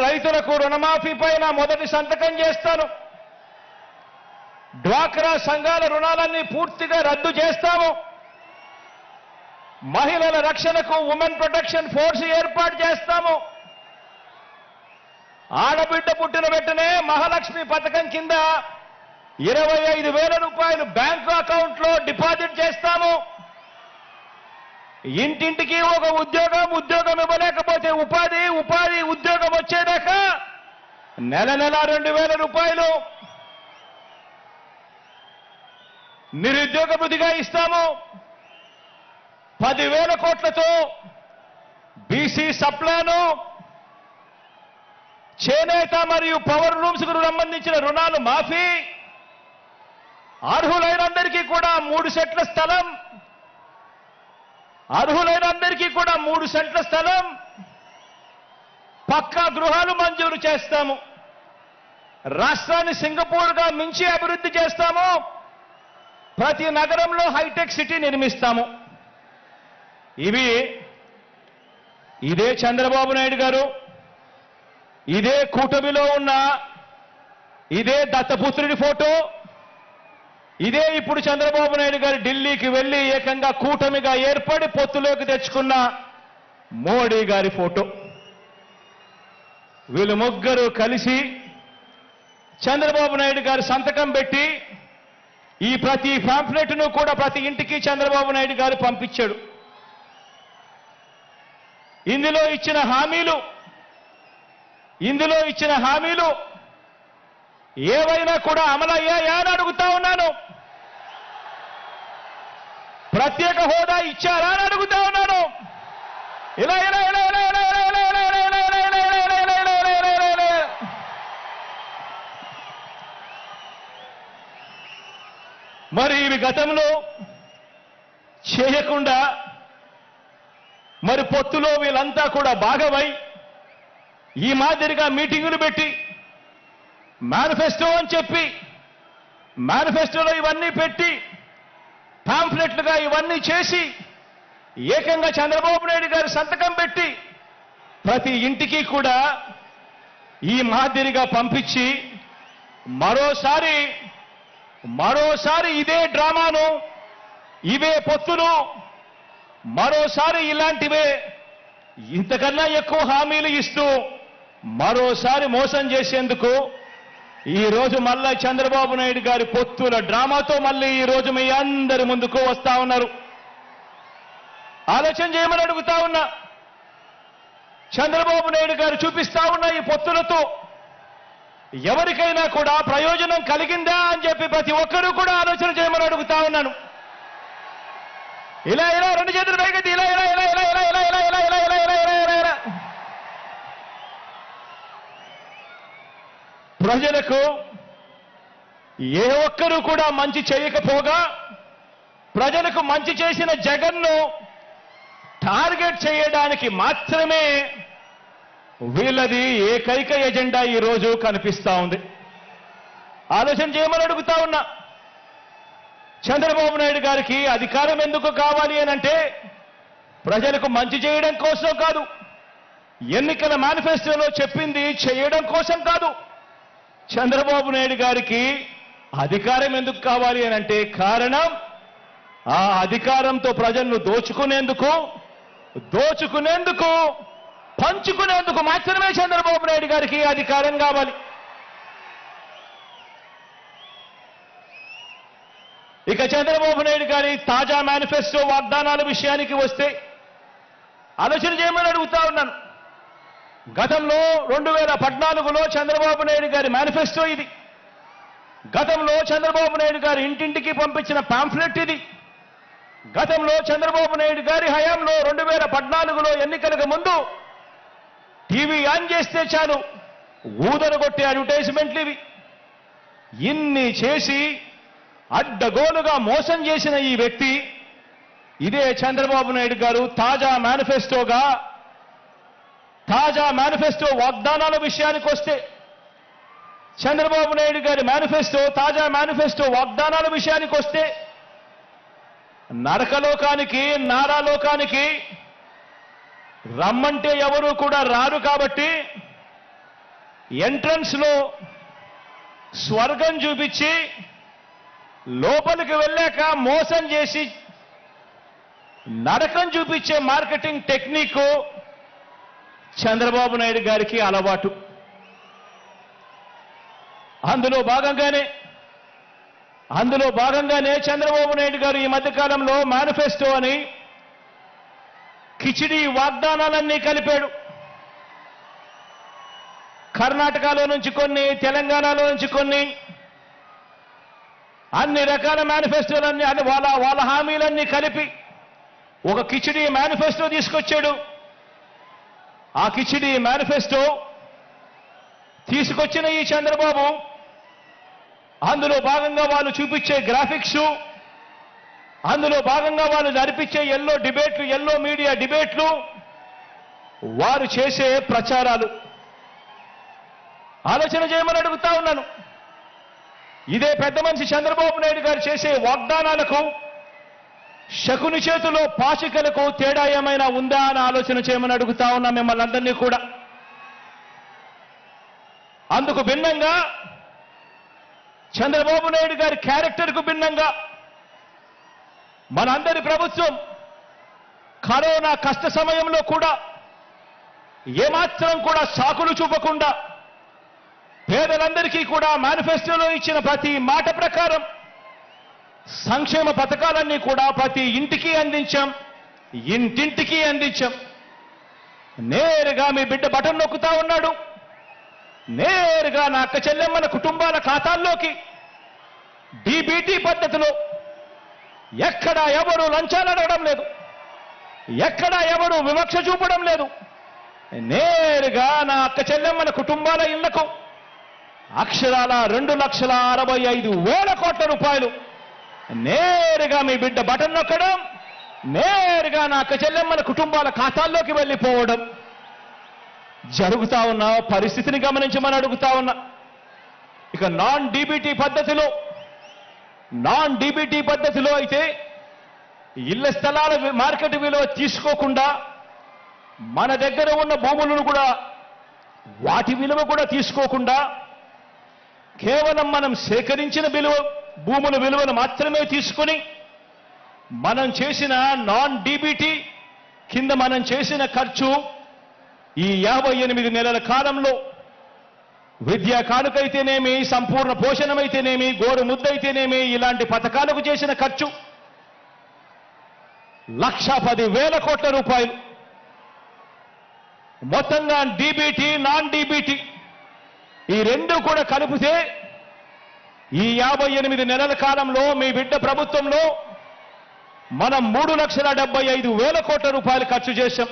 రైతులకు రుణమాఫీ పైన మొదటి సంతకం చేస్తాను. డ్వాక్రా సంఘాల రుణాలన్నీ పూర్తిగా రద్దు చేస్తాము. మహిళల రక్షణకు ఉమెన్ ప్రొటెక్షన్ ఫోర్స్ ఏర్పాటు చేస్తాము. ఆడబిడ్డ పుట్టిన వెంటనే మహాలక్ష్మి పథకం కింద 25,000 రూపాయలు బ్యాంకు అకౌంట్లో డిపాజిట్ చేస్తాము. ఇంటింటికి ఒక ఉద్యోగం ఇవ్వలేకపోతే ఉపాధి ఉద్యోగం వచ్చేదాకా నెల 2,000 రూపాయలు నిరుద్యోగ భృతిగా ఇస్తాము. 10,000 కోట్లతో బీసీ సప్లాను, చేనేత మరియు పవర్ లూమ్స్ కు సంబంధించిన రుణాలు మాఫీ, అర్హులైనందరికీ కూడా 3 సెంట్ల స్థలం, అర్హులైనందరికీ కూడా 3 సెంట్ల స్థలం, పక్కా గృహాలు మంజూరు చేస్తాము. రాష్ట్రాన్ని సింగపూర్గా మించి అభివృద్ధి చేస్తాము. ప్రతి నగరంలో హైటెక్ సిటీ నిర్మిస్తాము. ఇదే చంద్రబాబు నాయుడు గారు, ఇదే కూటమిలో ఉన్న ఇదే దత్తపుత్రుడి ఫోటో, ఇదే ఇప్పుడు చంద్రబాబు నాయుడు గారు ఢిల్లీకి వెళ్లి ఏకంగా కూటమిగా ఏర్పడి పొత్తులోకి తెచ్చుకున్న మోడీ గారి ఫోటో. వీళ్ళు ముగ్గురు కలిసి చంద్రబాబు నాయుడు గారు సంతకం పెట్టి ఈ ప్రతి పాంఫ్లెట్ను కూడా ప్రతి ఇంటికి చంద్రబాబు నాయుడు గారు పంపించాడు. ఇందులో ఇచ్చిన హామీలు ఏవైనా కూడా అమలయ్యాయా అని అడుగుతా ఉన్నాను. ప్రత్యేక హోదా ఇచ్చారా అని అడుగుతా ఉన్నాను. మరి ఇవి గతంలో చేయకుండా మరి పొత్తులో వీళ్ళంతా కూడా భాగమై ఈ మాదిరిగా మీటింగులు పెట్టి మేనిఫెస్టో అని చెప్పి మేనిఫెస్టోలో ఇవన్నీ పెట్టి పాంఫ్లెట్లుగా ఇవన్నీ చేసి ఏకంగా చంద్రబాబు నాయుడు గారు సంతకం పెట్టి ప్రతి ఇంటికి కూడా ఈ మాదిరిగా పంపించి మరోసారి ఇదే డ్రామాను, ఇవే పొత్తులు, మరోసారి ఇలాంటివే ఇంతకన్నా ఎక్కువ హామీలు ఇస్తూ మరోసారి మోసం చేసేందుకు ఈ రోజు మళ్ళా చంద్రబాబు నాయుడు గారి పొత్తుల డ్రామాతో మళ్ళీ ఈ రోజు మీ అందరి ముందుకు వస్తా ఉన్నారు. ఆలోచన చేయమని అడుగుతా ఉన్నా. చంద్రబాబు నాయుడు గారు చూపిస్తా ఉన్న ఈ పొత్తులతో ఎవరికైనా కూడా ప్రయోజనం కలిగిందా అని చెప్పి ప్రతి ఒక్కరూ కూడా ఆలోచన చేయమని అడుగుతా ఉన్నాను. ఇలా 2 చేతులు పైకెత్తి ఇలా ప్రజలకు ఏ ఒక్కరూ కూడా మంచి చేయకపోగా ప్రజలకు మంచి చేసిన జగన్ను టార్గెట్ చేయడానికి మాత్రమే వీళ్ళది ఏకైక ఎజెండా ఈ రోజు కనిపిస్తా ఉంది. ఆలోచన చేయమని అడుగుతా ఉన్నా. చంద్రబాబు నాయుడు గారికి అధికారం ఎందుకు కావాలి అనంటే ప్రజలకు మంచి చేయడం కోసం కాదు, ఎన్నికల మేనిఫెస్టోలో చెప్పింది చేయడం కోసం కాదు. చంద్రబాబు నాయుడు గారికి అధికారం ఎందుకు కావాలి అనంటే కారణం ఆ అధికారంతో ప్రజలను దోచుకునేందుకు పంచుకునేందుకు మాత్రమే చంద్రబాబు నాయుడు గారికి అధికారం కావాలి. ఇక చంద్రబాబు నాయుడు గారి తాజా మేనిఫెస్టో వాగ్దానాల విషయానికి వస్తే ఆలోచన చేయమని అడుగుతా ఉన్నాను. గతంలో 2014లో చంద్రబాబు నాయుడు గారి మేనిఫెస్టో ఇది. గతంలో చంద్రబాబు నాయుడు గారు ఇంటింటికి పంపించిన పాంఫ్లెట్ ఇది. గతంలో చంద్రబాబు నాయుడు గారి హయాంలో 2014లో ఎన్నికలకు ముందు టీవీ ఆన్ చేస్తే చాలు ఊదరగొట్టే అడ్వర్టైజ్మెంట్లు ఇవి. ఇన్ని చేసి అడ్డగోలుగా మోసం చేసిన ఈ వ్యక్తి ఇదే చంద్రబాబు నాయుడు గారు తాజా మేనిఫెస్టో వాగ్దానాల విషయానికి వస్తే చంద్రబాబు నాయుడు గారి తాజా మేనిఫెస్టో వాగ్దానాల విషయానికి వస్తే నరకలోకానికి నారాలోకానికి రమ్మంటే ఎవరు కూడా రారు కాబట్టి ఎంట్రన్స్ లో స్వర్గం చూపించి లోపలికి వెళ్ళాక మోసం చేసి నరకం చూపించే మార్కెటింగ్ టెక్నిక్ చంద్రబాబు నాయుడు గారికి అలవాటు. అందులో భాగంగానే చంద్రబాబు నాయుడు గారు ఈ మధ్యకాలంలో మేనిఫెస్టో అని కిచిడి వాగ్దానాలన్నీ కలిపాడు. కర్ణాటకలో నుంచి కొన్ని, తెలంగాణలో నుంచి కొన్ని, అన్ని రకాల మేనిఫెస్టోలన్నీ వాళ్ళ హామీలన్నీ కలిపి ఒక కిచిడి మేనిఫెస్టో తీసుకొచ్చాడు. ఆ కిచిడి మేనిఫెస్టో తీసుకొచ్చిన ఈ చంద్రబాబు అందులో భాగంగా వాళ్ళు చూపించే గ్రాఫిక్స్, అందులో భాగంగా వాళ్ళు జరిపించే ఎల్లో మీడియా డిబేట్లు, వారు చేసే ప్రచారాలు ఆలోచన చేయమని అడుగుతా ఉన్నాను. ఇదే పెద్ద మనిషి చంద్రబాబు నాయుడు గారు చేసే వాగ్దానాలకు శకుని చేతిలో పాచికలకు తేడా ఏమైనా ఉందా అని ఆలోచన చేయమని అడుగుతా ఉన్నా మిమ్మల్ని అందరినీ కూడా. అందుకు భిన్నంగా చంద్రబాబు నాయుడు గారి క్యారెక్టర్కు భిన్నంగా మనందరి ప్రభుత్వం కరోనా కష్ట సమయంలో కూడా ఏమాత్రం కూడా సాకులు చూపకుండా పేదలందరికీ కూడా మేనిఫెస్టోలో ఇచ్చిన ప్రతి మాట ప్రకారం సంక్షేమ పథకాలన్నీ కూడా ప్రతి ఇంటికి అందించాం, ఇంటింటికి అందించాం. నేరుగా మీ బిడ్డ బటన్ నొక్కుతా ఉన్నాడు. నేరుగా నా అక్క చెల్లెమ్మల కుటుంబాల ఖాతాల్లోకి డీబీటీ పద్ధతిలో ఎక్కడా ఎవరు లంచాలు అడగడం లేదు, ఎక్కడా ఎవరు వివక్ష చూపడం లేదు. నేరుగా నా అక్క చెల్లెమ్మల కుటుంబాల ఇళ్లకు అక్షరాల 2,65,000 కోట్ల రూపాయలు నేరుగా మీ బిడ్డ బటన్ నొక్కడం, నేరుగా నా అక్క చెల్లెమ్మల కుటుంబాల ఖాతాల్లోకి వెళ్ళిపోవడం జరుగుతా ఉన్న పరిస్థితిని గమనించమని అడుగుతా ఉన్నా. ఇక నాన్ డీబీటీ పద్ధతిలో అయితే ఇళ్ల స్థలాల మార్కెట్ విలువ తీసుకోకుండా మన దగ్గర ఉన్న భూములను కూడా వాటి విలువ కూడా తీసుకోకుండా కేవలం మనం సేకరించిన భూముల విలువను మాత్రమే తీసుకొని మనం చేసిన నాన్ డీబీటీ కింద మనం చేసిన ఖర్చు ఈ 58 నెలల కాలంలో విద్యా కానుకైతేనేమి, సంపూర్ణ పోషణమైతేనేమి, గోరు ముద్దైతేనేమి, ఇలాంటి పథకాలకు చేసిన ఖర్చు 1,10,000 కోట్ల రూపాయలు. మొత్తంగా డీబీటీ, నాన్ డీబీటీ ఈ రెండు కూడా కలిపితే ఈ 58 నెలల కాలంలో మీ బిడ్డ ప్రభుత్వంలో మనం 3,75,000 కోట్ల రూపాయలు ఖర్చు చేశాం.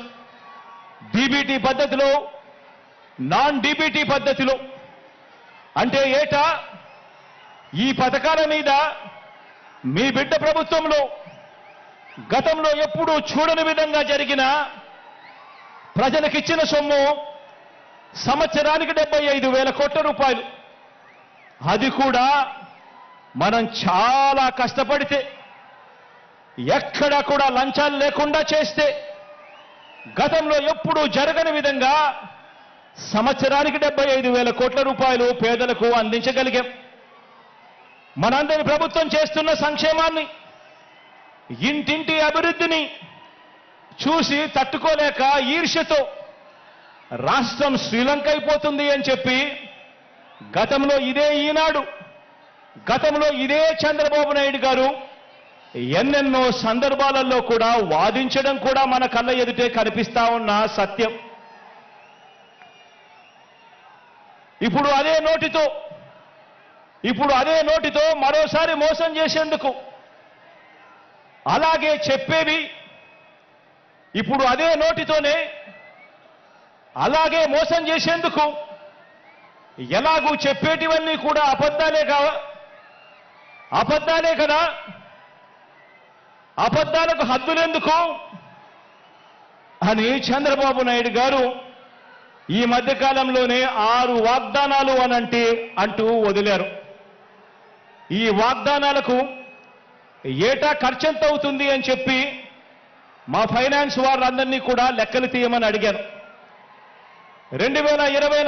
డీబీటీ పద్ధతిలో, నాన్ డీబీటీ పద్ధతిలో. అంటే ఏటా ఈ పథకాల మీద మీ బిడ్డ ప్రభుత్వంలో గతంలో ఎప్పుడూ చూడని విధంగా జరిగిన ప్రజలకిచ్చిన సొమ్ము సంవత్సరానికి 75,000 కోట్ల రూపాయలు. అది కూడా మనం చాలా కష్టపడితే, ఎక్కడా కూడా లంచాలు లేకుండా చేస్తే గతంలో ఎప్పుడూ జరగని విధంగా సంవత్సరానికి 75,000 కోట్ల రూపాయలు పేదలకు అందించగలిగాం. మనందరి ప్రభుత్వం చేస్తున్న సంక్షేమాన్ని, ఇంటింటి అభివృద్ధిని చూసి తట్టుకోలేక ఈర్ష్యతో రాష్ట్రం శ్రీలంక అయిపోతుంది అని చెప్పి గతంలో ఇదే ఈనాడు, గతంలో ఇదే చంద్రబాబు నాయుడు గారు ఎన్నెన్నో సందర్భాలలో కూడా వాదించడం కూడా మన కళ్ళ ఎదుటే కనిపిస్తా ఉన్న సత్యం. ఇప్పుడు అదే నోటితో మరోసారి మోసం చేసేందుకు, అలాగే చెప్పేవి ఇప్పుడు అదే నోటితోనే అలాగే మోసం చేసేందుకు, ఎలాగూ చెప్పేటివన్నీ కూడా అబద్ధాలే కదా, అబద్ధాలకు హద్దులెందుకు అని చంద్రబాబు నాయుడు గారు ఈ మధ్యకాలంలోనే 6 వాగ్దానాలు అంటూ వదిలారు. ఈ వాగ్దానాలకు ఏటా ఖర్చెంత అవుతుంది అని చెప్పి మా ఫైనాన్స్ వారందరినీ కూడా లెక్కలు తీయమని అడిగాను. 2020